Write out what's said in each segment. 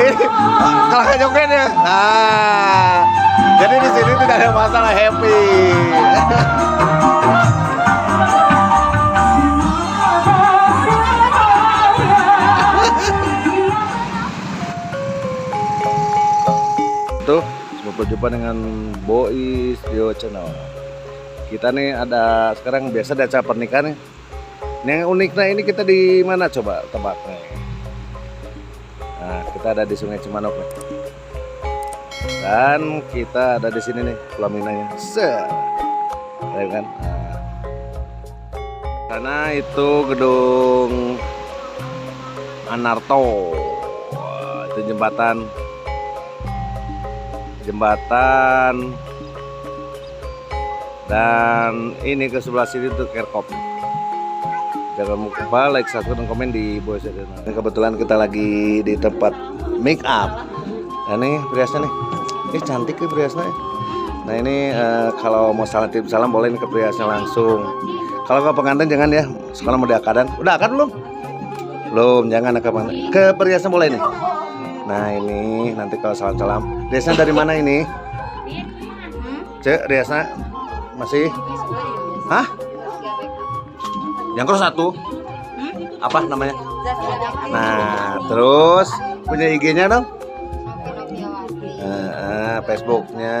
Ini kalah joget ya. Nah, jadi di sini tidak ada masalah, happy. Tuh, berjumpa dengan Boy Studio Channel. Kita nih ada sekarang biasa ada acara pernikahan nih. Ini yang uniknya ini kita di mana coba tebak nih. Nah, kita ada di Sungai Cimanuk nih. Dan kita ada di sini nih pelaminannya. Ya kan? Nah. Karena itu gedung Anarto. Wah, itu jembatan dan ini ke sebelah sini tuh Kerkop. Jangan lupa like, subscribe, dan komen di Boy Studio. Kebetulan kita lagi di tempat make up. Nah nih periasnya nih, cantik ya periasnya. Nah ini kalau mau salam tip salam boleh nih ke periasnya langsung. Kalau ke pengantin jangan ya, sekarang mau diakadan. Udah akad belum? Belum, jangan ke periasnya boleh nih. Nah ini nanti kalau salam-salam. Riasnya dari mana ini? Cek, Riasnya masih? Hah? Yang terus satu? Apa namanya? Nah, terus punya IG-nya dong? Facebooknya.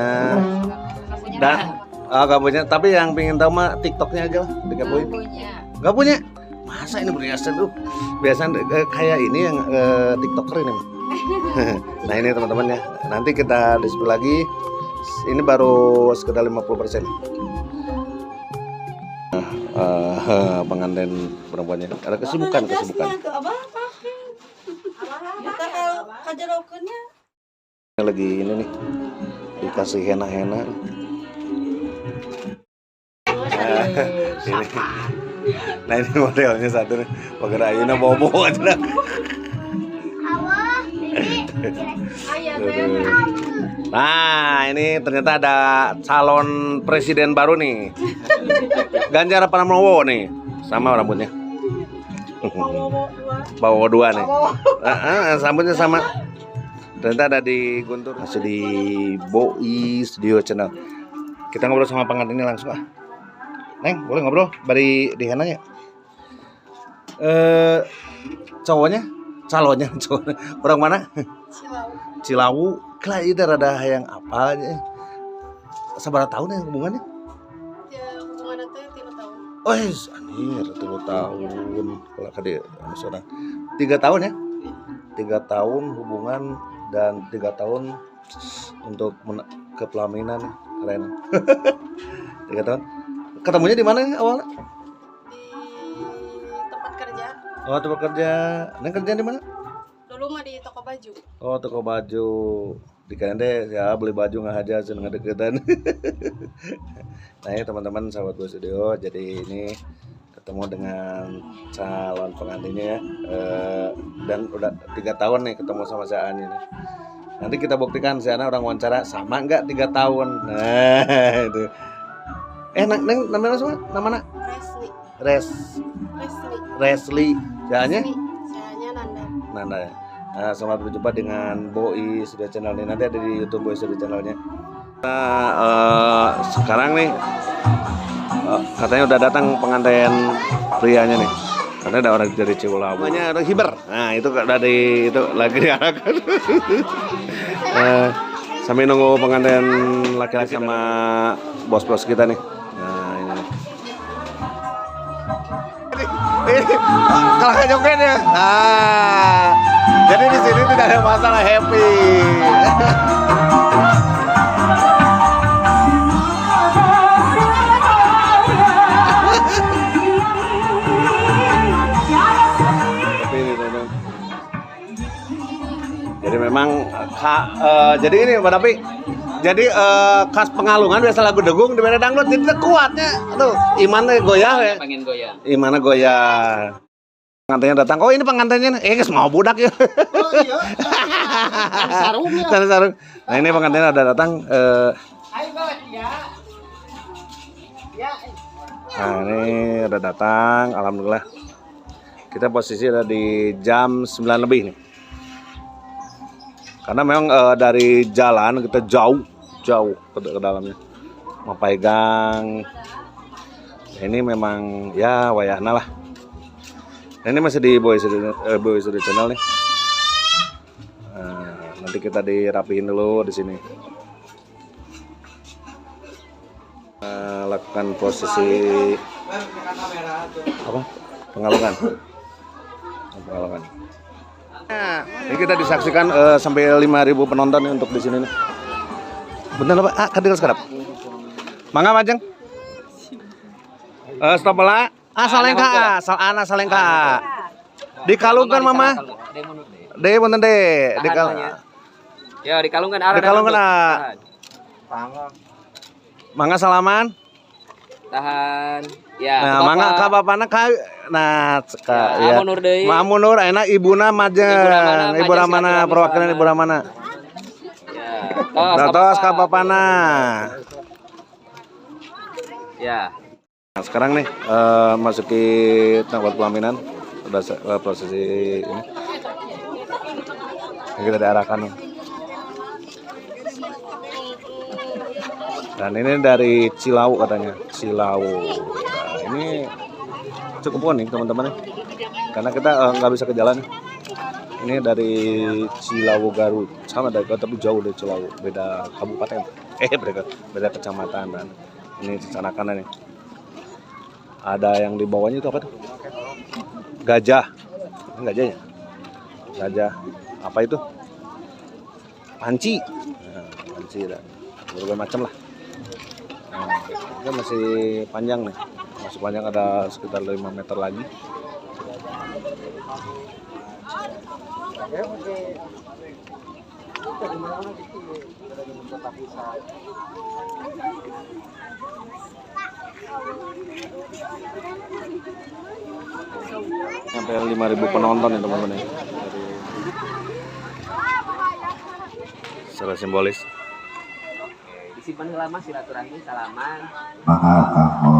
Dan gak punya, tapi yang pengen tahu mah TikToknya aja lah. Gak punya? Masa ini Riasnya tuh? Biasanya kayak ini yang TikToker ini mah. Nah ini teman-teman ya, nanti kita display lagi. Ini baru sekitar 50%. Pengantin perempuannya ada kesibukan. Lagi ini nih dikasih henna. Nah ini modelnya satu nih, pakai ayunan bobo aja dah. Nah ini ternyata ada calon presiden baru nih, Ganjar Pranowo nih, sama rambutnya bawa dua nih, rambutnya sama. Ternyata ada di Guntur, masih di Boy Studio Channel. Kita ngobrol sama pengantinnya langsung ah. Neng boleh ngobrol bari di henna ya? Calonnya orang mana? Cilawu. Lah itu rada yang apa aja. Sabar tahun ya hubungannya? Ya hubungan itu 3 tahun. Oh, anjir 3 tahun. Kalau kade seorang 3 tahun ya? 3 tahun hubungan dan 3 tahun untuk ke pelaminan, keren. 3 tahun. Ketemunya di mana awalnya? Di tempat kerja. Oh, tempat kerja. Neng kerja di mana? Dulu mah di toko baju. Oh, toko baju. Dikirain deh ya beli baju nggak aja seneng deketan. Nah ini teman-teman sahabat Boy Studio, jadi ini ketemu dengan calon pengantinnya ya. Dan udah 3 tahun nih ketemu sama si Ani nih. Nanti kita buktikan si Ana orang wawancara sama nggak 3 tahun. Nah itu. Neng namanya semua namanya? Resli. Jalannya? Saya Nanda ya. Nah, selamat berjumpa dengan Boy Studio Channel ini. Nanti ada di YouTube Boy Studio Channelnya. Nah, sekarang nih katanya udah datang pengantin prianya nih. Karena ada orang dari Cilawu. Namanya orang Hiber. Nah itu dari itu lagi diarahkan. Sambil nunggu pengantin laki-laki sama bos-bos kita nih. Nah ini nih. Ini kalah joget ya. Nah, jadi di sini tidak ada masalah, happy. Jadi memang jadi ini Pak Dapi. Jadi khas Pengalungan biasa lagu degung di beda dangdut jadi kuatnya. Aduh, imannya goyah ya. Pengen goyah. Imannya goyah. Pengantinnya datang. Oh, ini pengantinnya. Guys, mau budak ya. Oh iya. Sarung ya. Sarung. Nah, ini pengantinnya udah datang Nah, ini udah datang, alhamdulillah. Kita posisi ada di jam 9 lebih nih. Karena memang dari jalan kita jauh ke dalamnya. Mempaigang. Ini memang ya wayahna lah. Nah, ini masih di Boy Studio Channel nih. Nah, nanti kita dirapihin dulu di sini. Lakukan posisi apa? Pengalungan. Nah, ini kita disaksikan sampai 5.000 penonton nih untuk di sini nih. Bener apa? Kadir sekarang. Mangga Majeng. Stop lah. Salengka, salengka. Dikalungkan mama. Bener deh. Ya dikalungkan Mangga salaman. Tahan. Ya. Nah, mangga ka bapana ka ya. Mamunur enak ibuna Majeng. Ibu Ramana perwakilan Ibu Ramana. Ya. Tos ka bapana. Ya. Nah, sekarang nih masuki tempat pelaminan udah prosesi ini. Kita diarahkan nih. Dan ini dari Cilau katanya, Cilau. Nah, ini cukup unik teman-teman nih, karena kita nggak bisa ke jalan. Ini dari Cilau Garut, sama dari tapi jauh dari Cilau, beda kabupaten, beda kecamatan. Dan ini rencanakan nih. Ada yang di bawahnya itu apa tuh? Gajah, gajahnya? Gajah, apa itu? Panci, nah, panci dan berbagai macam lah. Nah, itu masih panjang nih, masih panjang, ada sekitar 5 meter lagi. Sampai 5.000 penonton ya teman-teman ya. Secara simbolis. Disimpan lama silaturahmi salaman. Maka kamu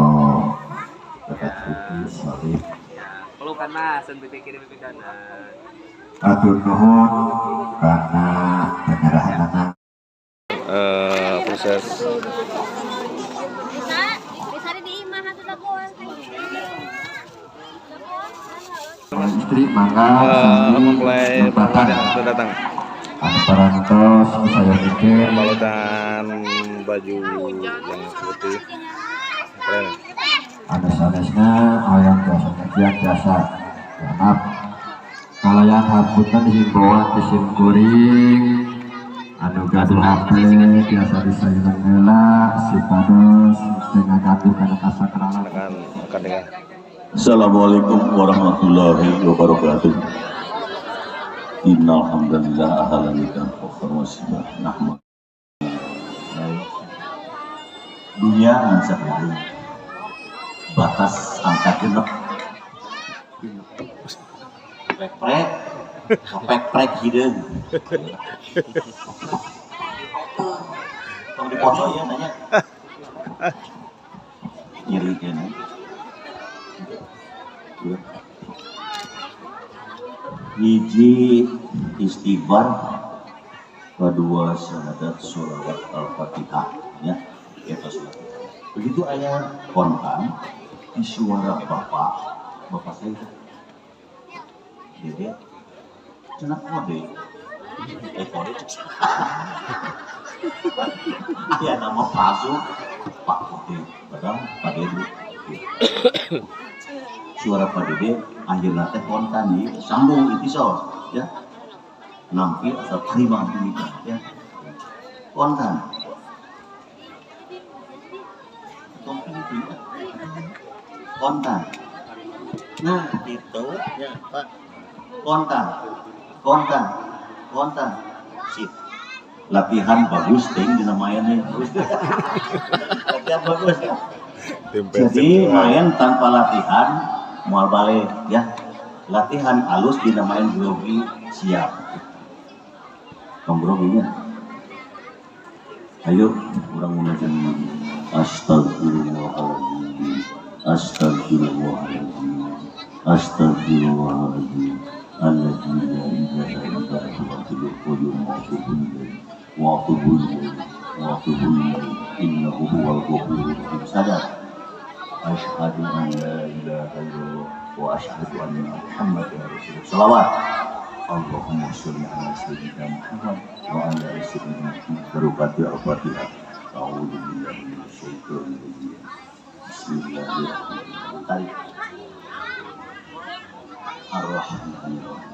Pelukan mas, sampai kirim kanan. atur nuhun karena penyerahan anak. Proses Istri mangga mulai sudah datang. Parantos saya pikir Pembalutan baju yang putih keren. anes-anesnya ayam biasa maaf kalian hapunten himbauan disim kuring anu gaduh HP biasa disayuran heula sipados dengan gaduh kana kasakralan Akan dengan Assalamualaikum warahmatullahi wabarakatuh. Innal hamdalillah ahlan wa sahlan nahmad. Dunia ansahari batas angka genep. Prek hideung. Tong dipoto ya nanya. Nyeri kan. Hiji istighfar, kedua syahadat sholawat al-fatihah ya itu sudah. Begitu ayat kontan di suara bapak saya dede cenah kode kode ya nama palsu Pak Kode padahal Pak Dede suara Pak Dede akhirnya teh kontan di sambung itu ya nampi atau terima ini ya kontan kontan nah itu ya Pak kontan sip latihan bagus ting dinamainnya latihan bagus ya jadi main tanpa latihan mual balik ya latihan halus dinamain grogi siap groginya ayo orang mengajar astagfirullahaladzim astagfirullahaladzim astagfirullahaladzim alladzi la ilaha illa huwa الحي القيوم وأتوب إليه وأتوب إليه إنه هو الغفور الرحيم. Sadar. Asyhadu an la ilaha illallah wa asyhadu anna Muhammadar Rasulullah. Salawat. Allahumma sholli ala sayyidina Muhammad wa ala ali sayyidina Muhammad. Barokati al-Fatihah. A'udzu billahi minasyaitonir rajim. Bismillahirrahmanirrahim. Ar-Rahmanir-Rahim.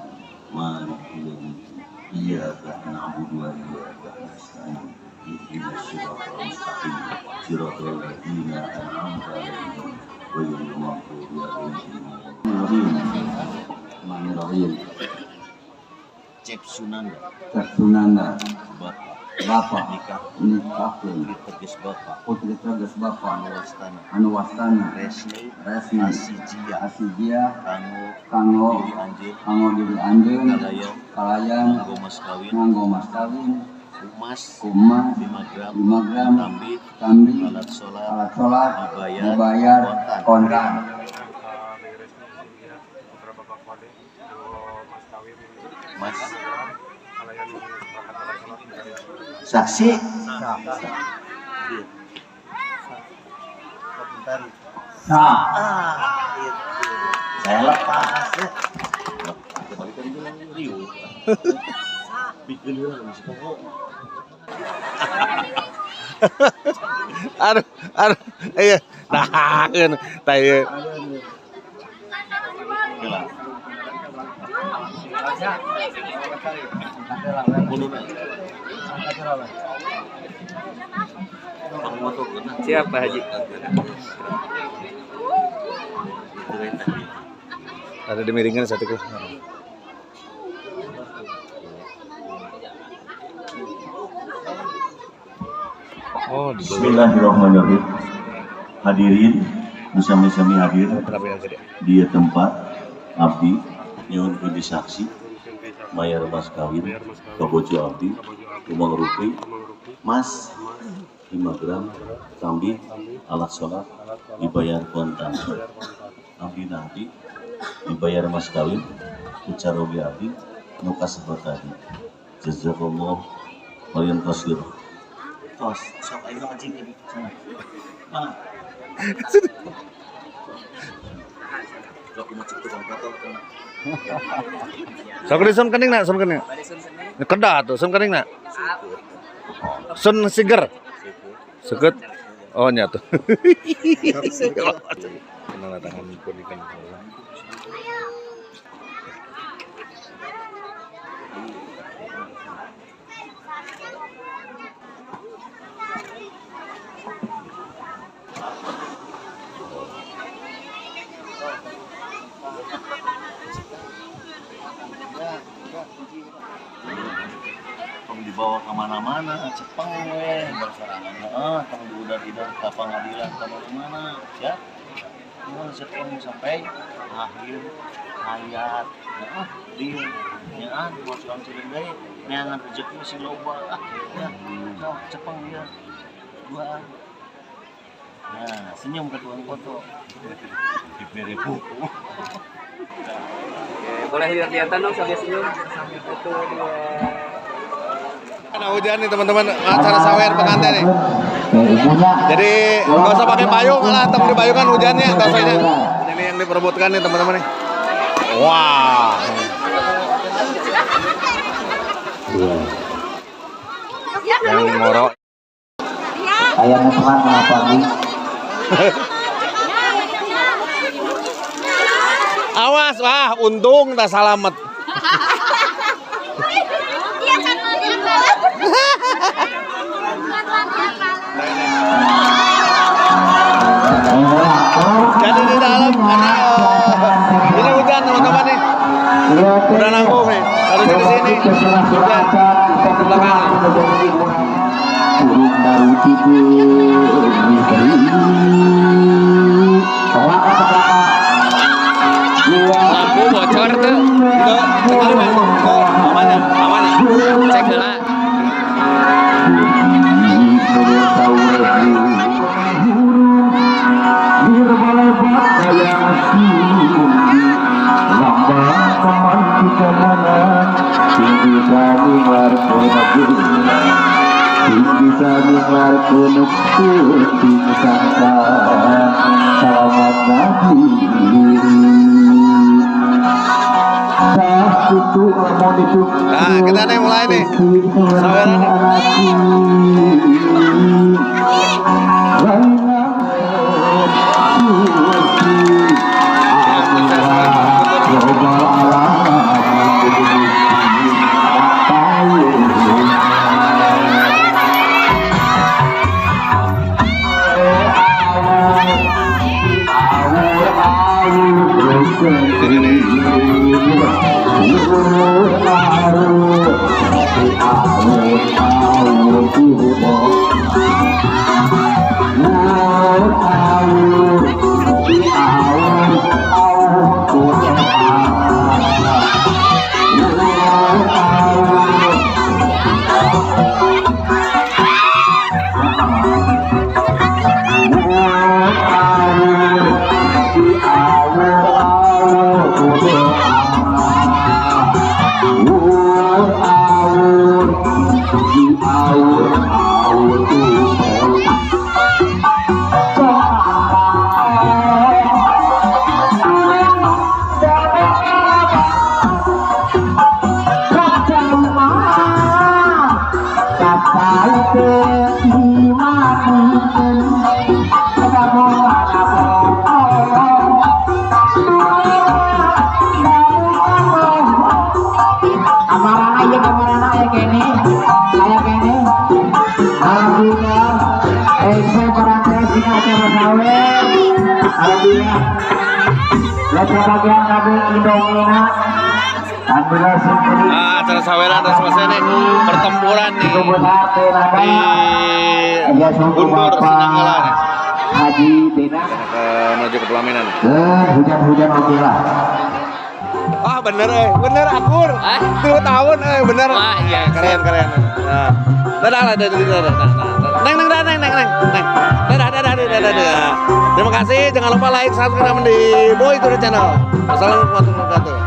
Maliki yaumiddin. Iyyaka na'budu wa iyyaka nasta'in. Ihdinas siratal mustaqim. Siratal ladzina an'amta 'alaihim ghairil maghdubi 'alaihim. Bismillahirrahmanirrahim. Cek Sunanda. Cek Sunanda. Bapak nikah putri tegas bapak Bapak wastana anu wastana resmi resmi asijia kanggo diri anjeun kalayan nganggo mas kawin kumas 5 gram tambi alat sholat dibayar kontan. Mas saksi saya lepas ya bikin aduh iya nah kan tayo Siap Pak Haji. ada di miringan satu ku. Oh, Bismillahirrahmanirrahim. Hadirin bersama-sama hadir di tempat abdi nyuwun puji saksi mayar mas kawin kabojo abdi umang rupi mas 5 gram tambi alat sholat dibayar kontan abdi nanti dibayar mas kawin ucarobi abdi nukas tadi jazakallah khairan kasir. Tos, sok ayo anjing ini. Mana? Sok macet tukang foto kena. Sok sun kening nak, sun kening. Kedah tuh, sun kening nak. Sun siger. Sekut. Oh nyatu. Kenal tangan punikan. Dibawa kemana-mana, cepeng weh berserangan, tang diudar-udar ke pengadilan kemana-mana, ya, cepeng sampai akhir hayat, dia, ya, masuk angcirin deh, neangan rezeki si loba, ya, sok cepeng dia, dua, ya, senyum ke tukang foto, diberi buku. Boleh lihat-lihatan dong sambil senyum, sambil foto dua. Karena hujan nih teman-teman, acara sawer pengantin nih. Jadi nggak usah pakai payung, lah tem di payung kan hujannya, nggak usah ini. Ini yang diperebutkan nih teman-teman nih. Wah. Yang ngorok. Ayamnya teman kenapa nih? Awas, wah untung tak salamet. Jadi di dalam ini hujan teman-teman nih, udah nanggung nih, harus di sini hujan di belakang. Lampu bocor tuh. Aman ya, Cek dulu. Lambat teman kita mana tinggi bisa mengeluarkan putih sangka selamat nabi itu mau itu Nah, kita nih mulai nih. Acara saweran udah selesai nih, pertempuran nih di Guntur Sinanggala nih. Haji Dena Menuju ke pelaminan. hujan-hujan oke lah. Ah bener bener akur. 2 tahun bener. Wah, iya. Keren. Nah. Dadah. Dadah. Terima kasih, jangan lupa like, subscribe di Boy Tour Channel. Wassalamualaikum warahmatullahi wabarakatuh.